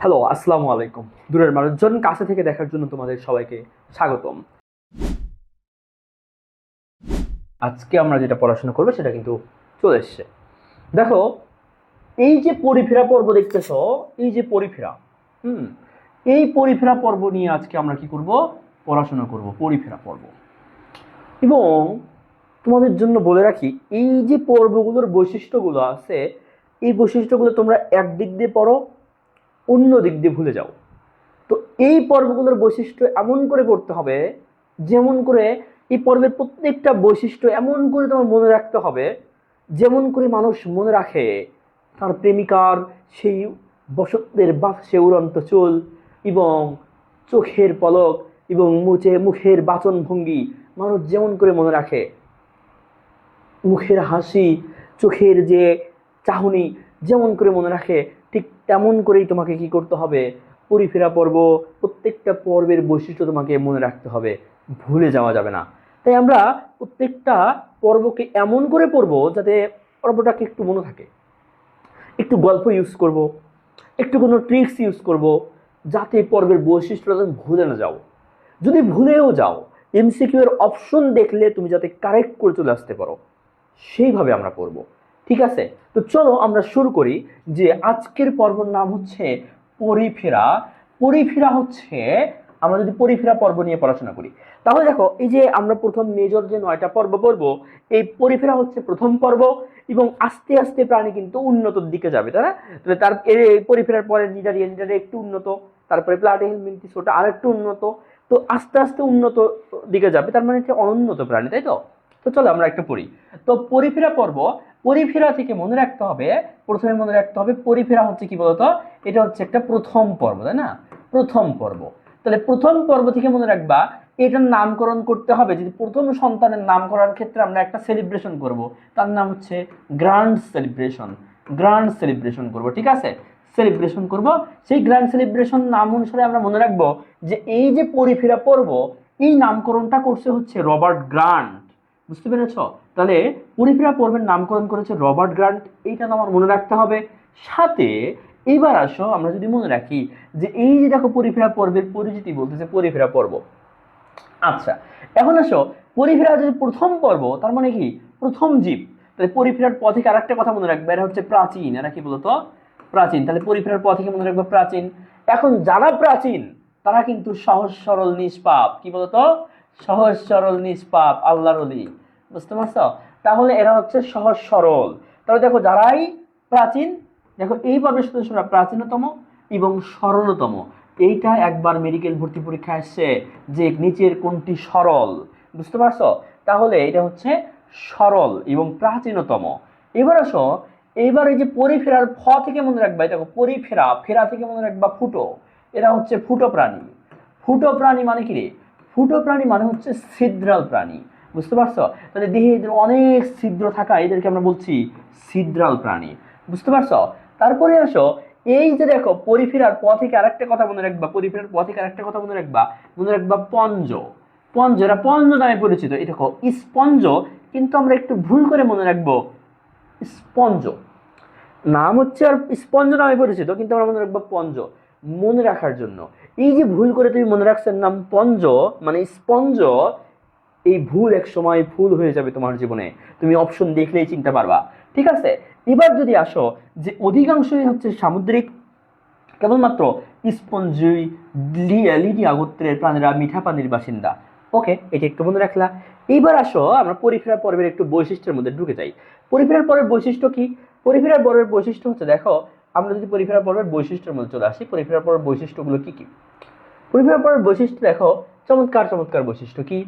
Hello, আসসালামু আলাইকুম। দূরের মানুষজন কাছে থেকে দেখার জন্য তোমাদের সবাইকে স্বাগতম। আজকে আমরা যেটা পড়াশোনা করবো সেটা কিন্তু চলে এসছে। দেখো, এই যে পরিফেরা পর্ব দেখতেছো, এই যে পরিফেরা, এই পরিফেরা পর্ব নিয়ে আজকে আমরা কি করব? পড়াশোনা করব পরিফেরা পর্ব। এবং তোমাদের জন্য বলে রাখি, এই যে পর্বগুলোর বৈশিষ্ট্যগুলো আছে, এই বৈশিষ্ট্যগুলো তোমরা একদিক দিয়ে পড়ো, অন্য দিক দিয়ে ভুলে যাও। তো এই পর্বগুলোর বৈশিষ্ট্য এমন করে পড়তে হবে, যেমন করে এই পর্বের প্রত্যেকটা বৈশিষ্ট্য এমন করে তোমার মনে রাখতে হবে, যেমন করে মানুষ মনে রাখে তার প্রেমিকার সেই বসন্তের বাতাসে উড়ন্ত চুল এবং চোখের পলক এবং মুখের বাচন ভঙ্গি। মানুষ যেমন করে মনে রাখে মুখের হাসি, চোখের যে চাহনি যেমন করে মনে রাখে, ঠিক তেমন করেই তোমাকে কি করতে হবে? পরিফেরা পর্ব, প্রত্যেকটা পর্বের বৈশিষ্ট্য তোমাকে মনে রাখতে হবে, ভুলে যাওয়া যাবে না। তাই আমরা প্রত্যেকটা পর্বকে এমন করে পড়বো যাতে পর্বটাকে একটু মনে থাকে। একটু গল্প ইউজ করব, একটু কোনো ট্রিক্স ইউজ করব, যাতে পর্বের বৈশিষ্ট্যটা তুমি ভুলে না যাও। যদি ভুলেও যাও, এমসিকিউ এর অপশন দেখলে তুমি যাতে কারেক্ট করে চলে আসতে পারো, সেইভাবে আমরা পড়ব। ঠিক আছে? তো চলো আমরা শুরু করি। যে আজকের পর্বর নাম হচ্ছে পরিফেরা। পরিফেরা হচ্ছে, আমরা যদি পরিফেরা পর্ব নিয়ে পড়াশোনা করি, তাহলে দেখো, এই যে আমরা প্রথম মেজর যে 9টা পর্ব পড়বো, এই পরিফেরা হচ্ছে প্রথম পর্ব। এবং আস্তে আস্তে প্রাণী কিন্তু উন্নতর দিকে যাবে, তাই না? তাহলে তার এই পরিফেরার পরে নিডারিয়া একটু উন্নত, তারপরে প্লাটিহেলমিনথেস ওটা আরেকটু উন্নত। তো আস্তে আস্তে উন্নত দিকে যাবে, তার মানে হচ্ছে অনুন্নত প্রাণী, তাই তো? তো চলো আমরা একটা পড়ি। তো পরিফেরা পর্ব, পরিফেরা থেকে মনে রাখতে হবে, প্রথমে মনে রাখতে হবে পরিফেরা হচ্ছে কি বলতো? এটা হচ্ছে একটা প্রথম পর্ব, তাই না? প্রথম পর্ব। তাহলে প্রথম পর্ব থেকে মনে রাখবা, এটার নামকরণ করতে হবে। যদি প্রথম সন্তানের নাম করার ক্ষেত্রে আমরা একটা সেলিব্রেশন করব, তার নাম হচ্ছে গ্র্যান্ড সেলিব্রেশন। গ্র্যান্ড সেলিব্রেশন করব, ঠিক আছে? সেলিব্রেশন করব। সেই গ্র্যান্ড সেলিব্রেশন নাম অনুসারে আমরা মনে রাখবো যে এই যে পরিফেরা পর্ব, এই নামকরণটা করছে হচ্ছে রবার্ট গ্রান্ট। বুঝতে পেরেছ? তাহলে পরিফেরা পর্বের নামকরণ করেছে রবার্ট গ্রান্ট, এইটা আমার মনে রাখতে হবে। সাথে এইবার আসো আমরা যদি মনে রাখি যে এই যে দেখো পরিফেরা পর্বের পরিচিতি বলতেছে পরিফেরা পর্ব। আচ্ছা, এখন আসো, পরিফেরা যদি প্রথম পর্ব, তার মানে কি প্রথম জীব। তাহলে পরিফেরার পথে আরেকটা কথা মনে রাখবে, এরা হচ্ছে প্রাচীন। এরা কি বলতো? প্রাচীন। তাহলে পরিফেরার পথে মনে রাখবে প্রাচীন। এখন যারা প্রাচীন তারা কিন্তু সহজ সরল নিষ্পাপ। কি বলতো? সহজ সরল নিষ্পাপ, আল্লাহর ওলি। বুঝতে পারছো? তাহলে এরা হচ্ছে সহজ সরল। তাহলে দেখো, যারাই প্রাচীন, দেখো এই পর্বের সদস্যরা প্রাচীনতম এবং সরলতম। এইটা একবার মেডিকেল ভর্তি পরীক্ষা আসছে যে নিচের কোনটি সরল। বুঝতে পারছো? তাহলে এটা হচ্ছে সরল এবং প্রাচীনতম। এবার আসো, এইবার এই যে পরিফেরার ফ থেকে মনে রাখবা, দেখো পরিফেরা, ফেরা থেকে মনে রাখবা ফুটো। এরা হচ্ছে ফুটো প্রাণী। ফুটো প্রাণী মানে কি রে? ফুটো প্রাণী মানে হচ্ছে ছিদ্রাল প্রাণী। বুঝতে পারছো? তাহলে দেহে এদের অনেক ছিদ্র থাকা, এদেরকে আমরা বলছি ছিদ্রাল প্রাণী। বুঝতে পারছো? তারপরে আসো, এই যে দেখো পরিফেরার প থেকে আরেকটা কথা মনে রাখবা, পরিফেরার প থেকে আরেকটা কথা মনে রাখবা পঞ্জ। পঞ্জ, এরা পঞ্জ নামে পরিচিত। এই দেখো স্পঞ্জ, কিন্তু আমরা একটু ভুল করে মনে রাখবো স্পঞ্জ। নাম হচ্ছে আর স্পঞ্জ নামে পরিচিত, কিন্তু আমরা মনে রাখবো পঞ্জ। মনে রাখার জন্য, এই যে ভুল করে তুমি মনে রাখছেন নাম পঞ্জ মানে স্পঞ্জ, এই ভুল এক সময় ভুল হয়ে যাবে তোমার জীবনে। তুমি অপশন দেখলেই চিনতে পারবা। ঠিক আছে? এবার যদি আসো, যে অধিকাংশই হচ্ছে সামুদ্রিক, কেবলমাত্র স্পঞ্জি লিডিয়া গোত্রের প্রাণীরা মিঠা পানির বাসিন্দা। ওকে, এটা একটু মনে রাখলা। এইবার আসো আমরা পরিফেরা পর্বের একটু বৈশিষ্ট্যের মধ্যে ঢুকে যাই। পরিফেরার পর্বের বৈশিষ্ট্য কি? পরিফেরার পর্বের বৈশিষ্ট্য হচ্ছে, দেখো আমরা যদি পরিফেরা পর্বের বৈশিষ্ট্যের মধ্যে চলে আসি, পরিফেরা পর্বের বৈশিষ্ট্যগুলো কি কি? পরিফেরা পর্বের বৈশিষ্ট্য দেখো, চমৎকার চমৎকার বৈশিষ্ট্য কি?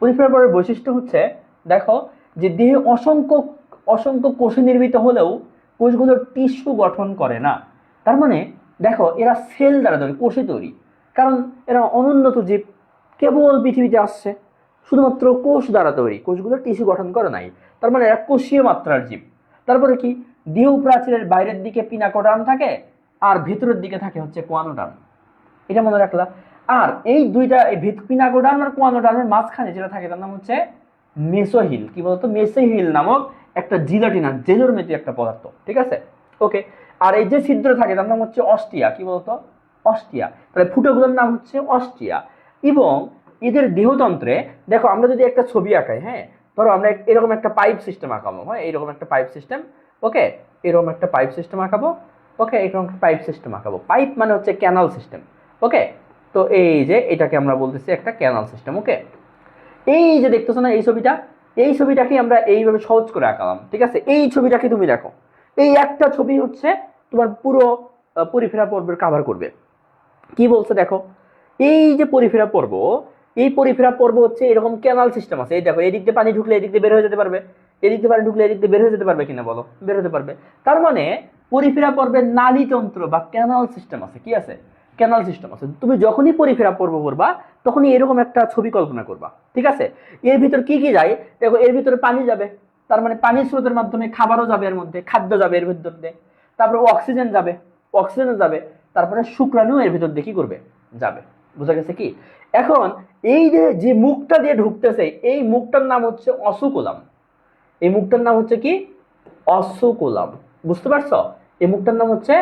পরিফেরা পর্বের বৈশিষ্ট্য হচ্ছে, দেখো যে দেহে অসংখ্য অসংখ্য কোষে নির্মিত হলেও কোষগুলো টিস্যু গঠন করে না। তার মানে দেখো, এরা সেল দ্বারা তৈরি, কোষে তৈরি। কারণ এরা অনুন্নত জীব, কেবল পৃথিবীতে আসছে, শুধুমাত্র কোষ দ্বারা তৈরি, কোষগুলো টিস্যু গঠন করে নাই। তার মানে এরা কোষীয় মাত্রার জীব। তারপরে কি? দেহ প্রাচীরের বাইরের দিকে পিনাকোডার্ম থাকে, আর ভেতরের দিকে থাকে হচ্ছে কোয়ানোডার্ম। এটা মনে রাখলা। আর এই দুইটা, এই পিনাকোডার্ম আর কোয়ানোডার্মের মাঝখানে যেটা থাকে তার নাম হচ্ছে মেসোহিল। কি বলতো? মেসোহিল নামক একটা জিলাটিনা, জেলোর মেতে একটা পদার্থ। ঠিক আছে? ওকে, আর এই যে ছিদ্র থাকে তার নাম হচ্ছে অস্টিয়া। কি বলতো? অস্টিয়া। তাহলে ফুটোগুলোর নাম হচ্ছে অস্টিয়া। এবং এদের দেহতন্ত্রে দেখো, আমরা যদি একটা ছবি আঁকাই, হ্যাঁ, ধরো আমরা এরকম একটা পাইপ সিস্টেম আঁকাবো, হ্যাঁ, এরকম একটা পাইপ সিস্টেম, ওকে, এরকম একটা পাইপ সিস্টেম আঁকাবো, ওকে, এরকম একটা পাইপ সিস্টেম আঁকাবো। পাইপ মানে হচ্ছে ক্যানাল সিস্টেম, ওকে। তো এই যে এটাকে আমরা বলতেছি একটা ক্যানাল সিস্টেম, ওকে। এই যে দেখতেছো না এই ছবিটা, এই ছবিটাকে আমরা এইভাবে সহজ করে আঁকালাম, ঠিক আছে। এই ছবিটাকে তুমি দেখো, এই একটা ছবি হচ্ছে তোমার পুরো পরিফেরা পর্বের কাভার করবে। কি বলছে দেখো, এই যে পরিফেরা পর্ব, এই পরিফেরা পর্ব হচ্ছে এরকম ক্যানাল সিস্টেম আছে। এই দেখো, এদিক দিয়ে পানি ঢুকলে এদিক দিয়ে বের হয়ে যেতে পারবে, এদিক দিয়ে পানি ঢুকলে এদিক দিয়ে বের হয়ে যেতে পারবে কিনা বলো? বের হতে পারবে। তার মানে পরিফেরা পর্বের নালীতন্ত্র বা ক্যানাল সিস্টেম আছে। কি আছে? ক্যানাল সিস্টেম আছে। তুমি যখনই পরিফেরা পর্ব করবা তখনই এরকম একটা ছবি কল্পনা করবা, ঠিক আছে। এর ভিতর কি কি যায় দেখো, এর ভিতরে পানি যাবে, তার মানে পানির স্রোতের মাধ্যমে খাবারও যাবে, এর মধ্যে খাদ্য যাবে এর ভিতর দিয়ে, তারপরে অক্সিজেন যাবে, অক্সিজেন যাবে, তারপরে শুক্রাণু এর ভিতর দিয়ে কি করবে? যাবে। বুঝা গেছে কি? এখন এই যে যে মুখটা দিয়ে ঢুকতেছে, এই মুখটার নাম হচ্ছে অসুকুলাম। এই মুখটার নাম হচ্ছে কি? অসুকুলাম। বুঝতে পারছো? এই মুখটার নাম হচ্ছে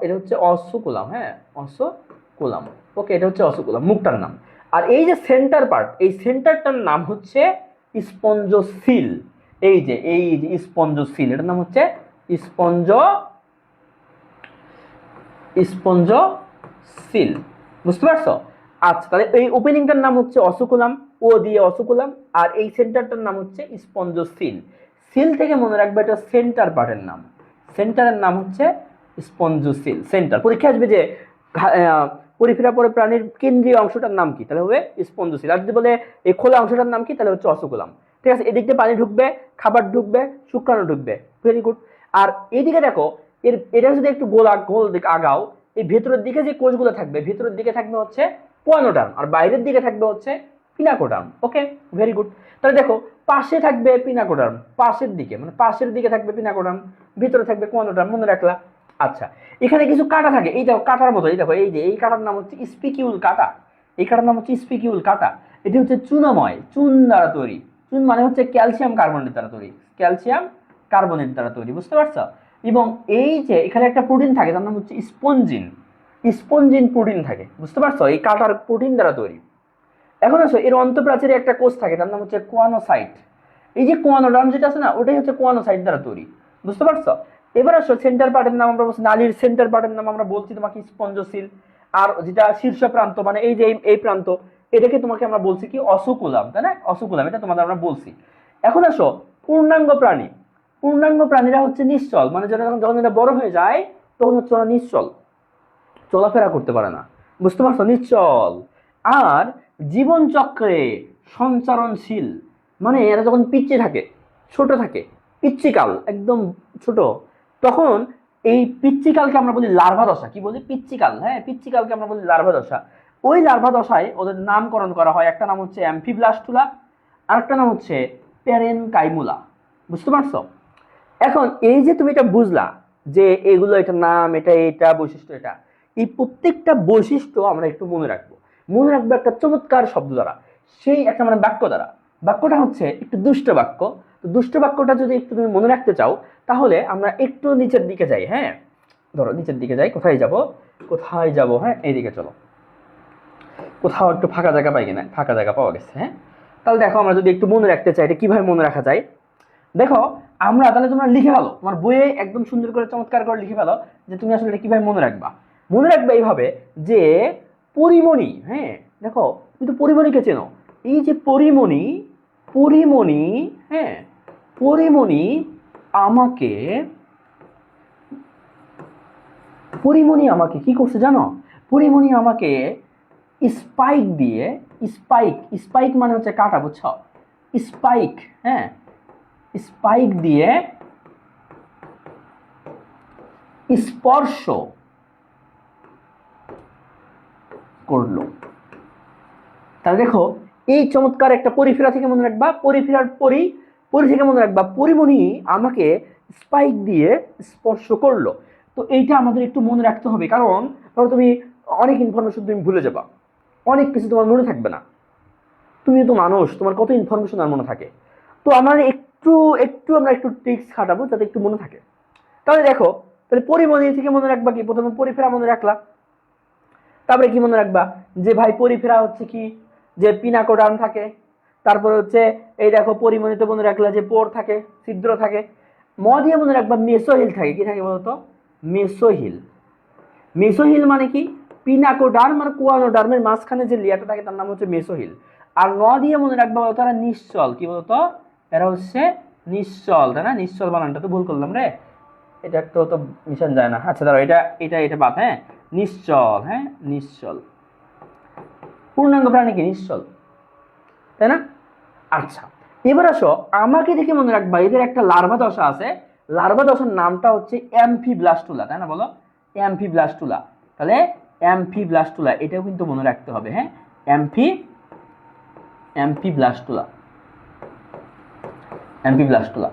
এটা হচ্ছে অসুকুলাম, হ্যাঁ, অসুকুলাম, ওকে, এটা হচ্ছে অসুকুলাম মুখটার নাম। আর এই যে সেন্টার পার্ট, এই সেন্টারটার নাম হচ্ছে স্পঞ্জোসিল। এই যে স্পঞ্জোসিল, এটার নাম হচ্ছে স্পঞ্জোসিল। বুঝতে পারছো? আচ্ছা, তাহলে এই ওপেনিংটার নাম হচ্ছে অসুকুলাম, ও দিয়ে অসুকুলাম, আর এই সেন্টারটার নাম হচ্ছে স্পঞ্জোসিল। সিল থেকে মনে রাখবে এটা সেন্টার পার্টের নাম, সেন্টারের নাম হচ্ছে স্পঞ্জোসিল। সেন্টার পরীক্ষা আসবে যে পরিফেরা পরে প্রাণীর কেন্দ্রীয় অংশটার নাম কি, তাহলে হবে স্পঞ্জোসিল। আর যদি বলে এই খোলা অংশটার নাম কি, তাহলে হচ্ছে অসুকুলাম, ঠিক আছে। এদিক দিয়ে পানি ঢুকবে, খাবার ঢুকবে, শুক্রাণু ঢুকবে, ভেরি গুড। আর এইদিকে দেখো, এটা যদি একটু গোল দিকে আগাও, এই ভেতরের দিকে যে কোষগুলো থাকবে, ভেতরের দিকে থাকবে হচ্ছে কোয়ানোটার্ম, আর বাইরের দিকে থাকবে হচ্ছে পিনাকোটার্ম, ওকে, ভেরি গুড। তাহলে দেখো, পাশে থাকবে পিনাকোটার্ম, পাশের দিকে মানে পাশের দিকে থাকবে পিনাকোটার্ম, ভিতরে থাকবে কোয়ানোটার্ম, মনে রাখলা। আচ্ছা, এখানে কিছু কাটা থাকে, এই দেখো কাটার মতো, এই দেখো, এই যে এই কাটার নাম হচ্ছে স্পিকিউল কাটা। এই কাটার নাম হচ্ছে স্পিকিউল কাটা। এটি হচ্ছে চুনময়, চুন দ্বারা তৈরি। চুন মানে হচ্ছে ক্যালসিয়াম কার্বনেট দ্বারা তৈরি, ক্যালসিয়াম কার্বনেট দ্বারা তৈরি। বুঝতে পারছো? এবং এই যে এখানে একটা প্রোটিন থাকে তার নাম হচ্ছে স্পঞ্জিন, স্পঞ্জিন প্রোটিন থাকে। বুঝতে পারছো? এই কাটার প্রোটিন দ্বারা তৈরি। এখন আসো, এর অন্তঃপ্রাচীরে একটা কোষ থাকে তার নাম হচ্ছে কোয়ানোসাইট। এই যে কোয়ানোডার্ম যেটা আছে না, ওটাই হচ্ছে কোয়ানোসাইট দ্বারা তৈরি। বুঝতে পারছো? এবার আসো, সেন্টার পার্টের নাম আমরা বলছি, নালীর সেন্টার পার্টের নাম আমরা বলছি তোমাকে স্পঞ্জোসিল। আর যেটা শীর্ষ প্রান্ত মানে এই যে এই প্রান্ত, এটাকে তোমাকে আমরা বলছি কি? অসুকুলাম, তাই না? অসুকুলাম, এটা তোমাদের আমরা বলছি। এখন আসো, পূর্ণাঙ্গ প্রাণী। পূর্ণাঙ্গ প্রাণীরা হচ্ছে নিশ্চল, মানে যখন এটা বড় হয়ে যায় তখন হচ্ছে ওরা নিশ্চল, চলাফেরা করতে পারে না। বুঝতে পারছো? নিশ্চল। আর জীবন চক্রে সঞ্চারণশীল, মানে এরা যখন পিচ্চি থাকে, ছোট থাকে, পিচ্চিকাল একদম ছোট, তখন এই পিচ্চিকালকে আমরা বলি লার্ভা দশা। কি বলি? পিচ্চিকাল, হ্যাঁ, পিচ্চিকালকে আমরা বলি লার্ভা দশা। ওই লার্ভা দশায় ওদের নামকরণ করা হয়। একটা নাম হচ্ছে অ্যাম্ফিব্লাস্টুলা, আর একটা নাম হচ্ছে প্যারেনকাইমুলা। বুঝতে পারছো? এখন এই যে তুমি এটা বুঝলা যে এগুলো, এটা নাম, এটা বৈশিষ্ট্য, এটা এই প্রত্যেকটা বৈশিষ্ট্য আমরা একটু মনে রাখবো। মনে রাখবো একটা চমৎকার শব্দ দ্বারা, সেই একটা মানে বাক্য দ্বারা। বাক্যটা হচ্ছে একটু দুষ্ট বাক্য। তো দুষ্ট বাক্যটা যদি একটু তুমি মনে রাখতে চাও, তাহলে আমরা একটু নিচের দিকে যাই, হ্যাঁ, ধরো নিচের দিকে যাই। কোথায় যাব? হ্যাঁ, এইদিকে চলো। কোথাও একটু ফাঁকা জায়গা পাই কিনা? ফাঁকা জায়গা পাওয়া গেছে, হ্যাঁ। তাহলে দেখো, আমরা যদি একটু মনে রাখতে চাই, এটা কিভাবে মনে রাখা যায় দেখো। আমরা তাহলে তোমরা লিখে ফেলো, তোমার বইয়ে একদম সুন্দর করে চমৎকার করে লিখে ফেলো যে তুমি আসলে এটা কিভাবে মনে রাখবা। মনে রাখবে এইভাবে যে পরিমণি, হ্যাঁ, দেখো তুমি তো পরিমণিকে চেনো। এই যে পরিমণি, হ্যাঁ, পরিমণি আমাকে কি করছে জানো? পরিমণি আমাকে স্পাইক দিয়ে, স্পাইক মানে হচ্ছে কাটা, বুঝছো? স্পাইক, হ্যাঁ, স্পাইক দিয়ে স্পর্শ করলো। তাহলে দেখো, এই চমৎকার একটা পরিফেরা থেকে মনে রাখবা, পরিফেরার পরি থেকে মনে রাখবা পরিমণি আমাকে স্পাইক দিয়ে স্পর্শ করলো। তো এইটা আমাদের একটু মনে রাখতে হবে, কারণ ধরো তুমি অনেক ইনফরমেশন তুমি ভুলে যাবা, অনেক কিছু তোমার মনে থাকবে না। তুমি তো মানুষ, তোমার কত ইনফরমেশন আর মনে থাকে। তো আমরা একটু আমরা একটু ট্রিক্স খাটাবো যাতে একটু মনে থাকে। তাহলে দেখো, তাহলে পরিমণি থেকে মনে রাখবা কি, প্রথমে পরিফেরা মনে রাখলা, তারপরে কি মনে রাখবা যে ভাই পরিফেরা হচ্ছে কি যে পিনাকোডার্ম থাকে, তারপরে হচ্ছে এই দেখো পরিমণিতে মনে রাখলা যে পোর থাকে, ছিদ্র থাকে। ম দিয়ে মনে রাখবা মেসোহিল থাকে, কি থাকে বলতো, মেসোহিল। মেসোহিল মানে কি, পিনাকোডার্ম আর কোয়ানোডার্মের মাঝখানে যে লেয়ারটা থাকে তার নাম হচ্ছে মেসোহিল। আর ন দিয়ে মনে রাখবা বলতো এরা নিশ্চল, কি বলতো, এরা হচ্ছে নিশ্চল, তাই না? নিশ্চল বানানটা তো ভুল করলাম রে, এটা একটা তো মিশন যায় না। আচ্ছা ধরো এটা এটা এটা বাদ, হ্যাঁ নিশ্চল, হ্যাঁ নিশ্চল। পূর্ণাঙ্গ প্রাণী কি নিশ্চল, তাই না? আচ্ছা এবার আসো, আমাকে দেখে মনে রাখবা এদের একটা লার্ভা দশা আছে, লার্ভা দশার নামটা হচ্ছে অ্যাম্ফিব্লাস্টুলা, তাই না? বলো অ্যাম্ফিব্লাস্টুলা। তাহলে অ্যাম্ফিব্লাস্টুলা এটাও কিন্তু মনে রাখতে হবে, হ্যাঁ অ্যাম্ফিব্লাস্টুলা, অ্যাম্ফিব্লাস্টুলা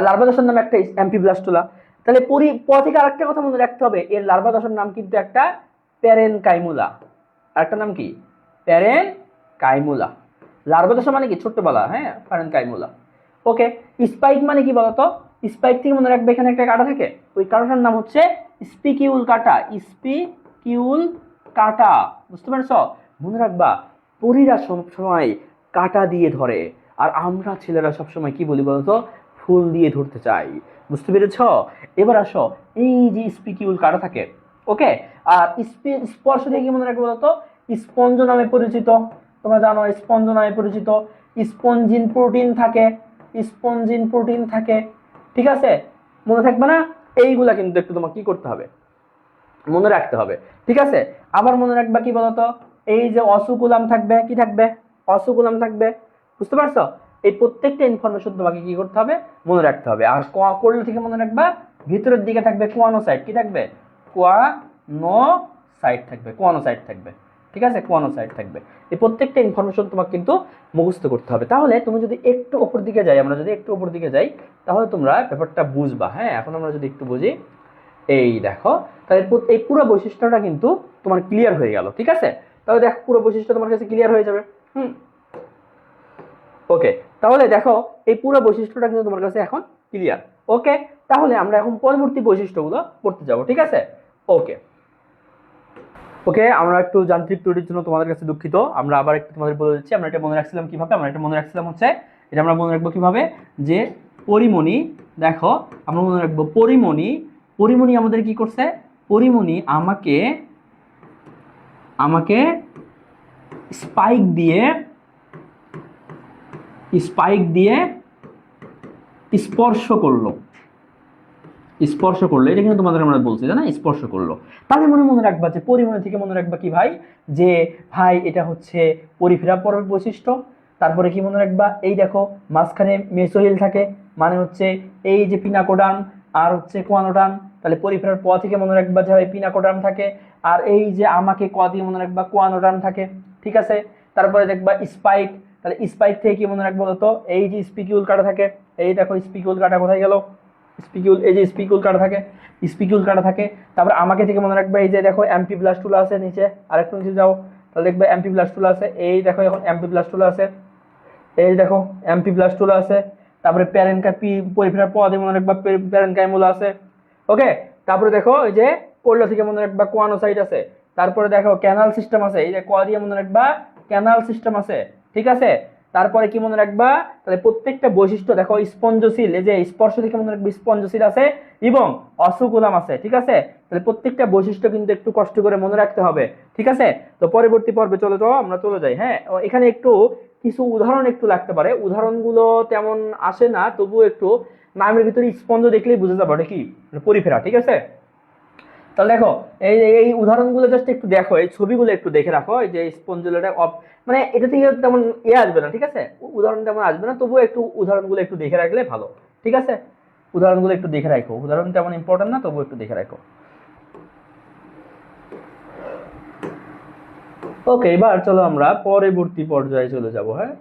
লার্ভা দশার নাম একটা অ্যাম্ফিব্লাস্টুলা। তাহলে প থেকে আরেকটা কথা মনে রাখতে হবে, এর লার্ভা দশার নাম কিন্তু একটা প্যারেনকাইমুলা। আরেকটা নাম কি, প্যারেনকাইমুলা। লার্ভা দশা মানে কি ছোট্ট বলা, হ্যাঁ প্যারেনকাইমুলা। ওকে, স্পাইক মানে কি বলতো, স্পাইক থেকে মনে রাখবে এখানে একটা কাটা থাকে, ওই কাটাটার নাম হচ্ছে স্পিকিউল কাটা, স্পিকিউল কাটা। বুঝতে পারছো? মনে রাখবা পরীরা সবসময় কাটা দিয়ে ধরে, আর আমরা ছেলেরা সবসময় কি বলি বলতো, ফুল দিয়ে ধরতে চাই। বুঝতে পেরেছ? এবার আসো, এই যে স্পিকিউল কাটা থাকে, ওকে, আর স্পর্শ দিয়ে কি মনে রাখবে বলতো, স্পঞ্জ নামে পরিচিত। তোমরা জানো স্পঞ্জ নামে পরিচিত। স্পঞ্জিন প্রোটিন থাকে, স্পঞ্জিন প্রোটিন থাকে, ঠিক আছে? মনে থাকবে না? এইগুলা কিন্তু একটু তোমাকে কি করতে হবে, মনে রাখতে হবে, ঠিক আছে? আবার মনে রাখবা কি বলতো, এই যে অসুকুলাম থাকবে, কি থাকবে, অসুকুলাম থাকবে। বুঝতে পারছো? এই প্রত্যেকটা ইনফরমেশন তোমাকে কি করতে হবে, মনে রাখতে হবে। আর করলে থেকে মনে রাখবা ভিতরের দিকে থাকবে কোয়ানোসাইট, কি থাকবে, কোয়ানোসাইট থাকবে, কোয়ানোসাইট থাকবে, ঠিক আছে? কোয়ানোসাইট থাকবে। এই প্রত্যেকটা ইনফরমেশন তোমাকে কিন্তু মুখস্থ করতে হবে। তাহলে তুমি যদি একটু উপর দিকে যাই, আমরা যদি একটু উপর দিকে যাই, তাহলে তোমরা ব্যাপারটা বুঝবা। হ্যাঁ এখন আমরা যদি একটু বুঝি, এই দেখো, তাহলে এই পুরো বৈশিষ্ট্যটা কিন্তু তোমার ক্লিয়ার হয়ে গেল, ঠিক আছে? তাহলে দেখো পুরো বৈশিষ্ট্য তোমার কাছে ক্লিয়ার হয়ে যাবে। ওকে, তাহলে দেখো এই পুরো বৈশিষ্ট্যটা কিন্তু তোমার কাছে এখন ক্লিয়ার। ওকে, তাহলে আমরা এখন পরবর্তী বৈশিষ্ট্যগুলো পড়তে যাব, ঠিক আছে? ওকে ওকে, আমরা একটু যান্ত্রিক ত্রুটির জন্য তোমাদের কাছে দুঃখিত। আমরা আবার একটু তোমাদের বলে দিচ্ছি, আমরা এটা মনে রাখছিলাম কিভাবে, আমরা এটা মনে রাখছিলাম হচ্ছে, এটা আমরা মনে রাখবো কিভাবে, যে পরিমণি, দেখো আমরা মনে রাখবো পরিমণি, পরিমণি আমাদের কি করছে, পরিমণি আমাকে আমাকে স্পাইক দিয়ে স্পর্শ করলো, স্পর্শ করলো, এটা কিন্তু তোমাদের আমরা বলছি না, স্পর্শ করলো। তাহলে মনে রাখবা যে পরিমণি থেকে মনে রাখবা কি ভাই, যে ভাই এটা হচ্ছে পরিফেরা পর্বের বৈশিষ্ট্য। তারপরে কি মনে রাখবা, এই দেখো মাঝখানে মেসোহিল থাকে, মানে হচ্ছে এই যে পিনাকোডার্ম আর হচ্ছে কোয়ানোডার্ম। তাহলে পরিফেরার প থেকে মনে রাখবা যে ভাই পিনাকোডার্ম থাকে, আর এই যে আমাকে ক দিয়ে মনে রাখবা কোয়ানোডার্ম থাকে, ঠিক আছে? তারপরে দেখবা স্পাইক, তাহলে স্পাইক থেকে কি মনে রাখবো তো, এই যে স্পিকিউল কাটা থাকে, এই দেখো স্পিকিউল কাটা কোথায় গেল, স্পিকিউল, এই যে স্পিকিউল কাটা থাকে, স্পিকিউল কাটা থাকে। তারপর আমাকে থেকে মনে রাখবে এই যে দেখো অ্যাম্পিব্লাস্টুলা আছে নিচে, আরেকটু নিচে যাও, তাহলে দেখবে অ্যাম্পিব্লাস্টুলা আছে, এই দেখো এখন অ্যাম্পিব্লাস্টুলা আছে, এই দেখো অ্যাম্পিব্লাস্টুলা আছে। তারপরে পরিফেরার পদে মনে রাখবা প্যারেনকাইমুলা আছে। ওকে, তারপরে দেখো এই যে কোল্লা থেকে মনে রাখবা কোয়ানোসাইট আছে। তারপরে দেখো ক্যানাল সিস্টেম আছে, এই যে ক দিয়ে মনে রাখবা ক্যানাল সিস্টেম আছে, ঠিক আছে? তারপরে কি মনে রাখবা, তাহলে প্রত্যেকটা বৈশিষ্ট্য দেখো স্পঞ্জশীল, এই যে স্পর্শ থেকে মনে রাখবে স্পঞ্জশীল আছে এবং অসুকুলাম আছে, ঠিক আছে? তাহলে প্রত্যেকটা বৈশিষ্ট্য কিন্তু একটু কষ্ট করে মনে রাখতে হবে, ঠিক আছে? তো পরবর্তী পর্বে আমরা চলে যাই। হ্যাঁ এখানে একটু কিছু উদাহরণ একটু লাগতে পারে, উদাহরণগুলো তেমন আসে না, তবুও একটু নামের ভিতরে স্পঞ্জ দেখলেই বুঝে যাবো এটা কি, পরিফেরা, ঠিক আছে? তাহলে দেখো এই এই উদাহরণগুলো জাস্ট একটু দেখো, এই ছবিগুলো একটু দেখে রাখো, এই যে স্পঞ্জুলাটা মানে এটা থেকে তেমন আসবে না, ঠিক আছে? উদাহরণ তেমন আসবে না, তবুও একটু উদাহরণগুলো একটু দেখে রাখলে ভালো, ঠিক আছে? উদাহরণগুলো একটু দেখে রাখো, উদাহরণ তেমন ইম্পর্টেন্ট না, তবুও একটু দেখে রাখো। ওকে, এবার চলো আমরা পরবর্তী পর্যায়ে চলে যাব। হ্যাঁ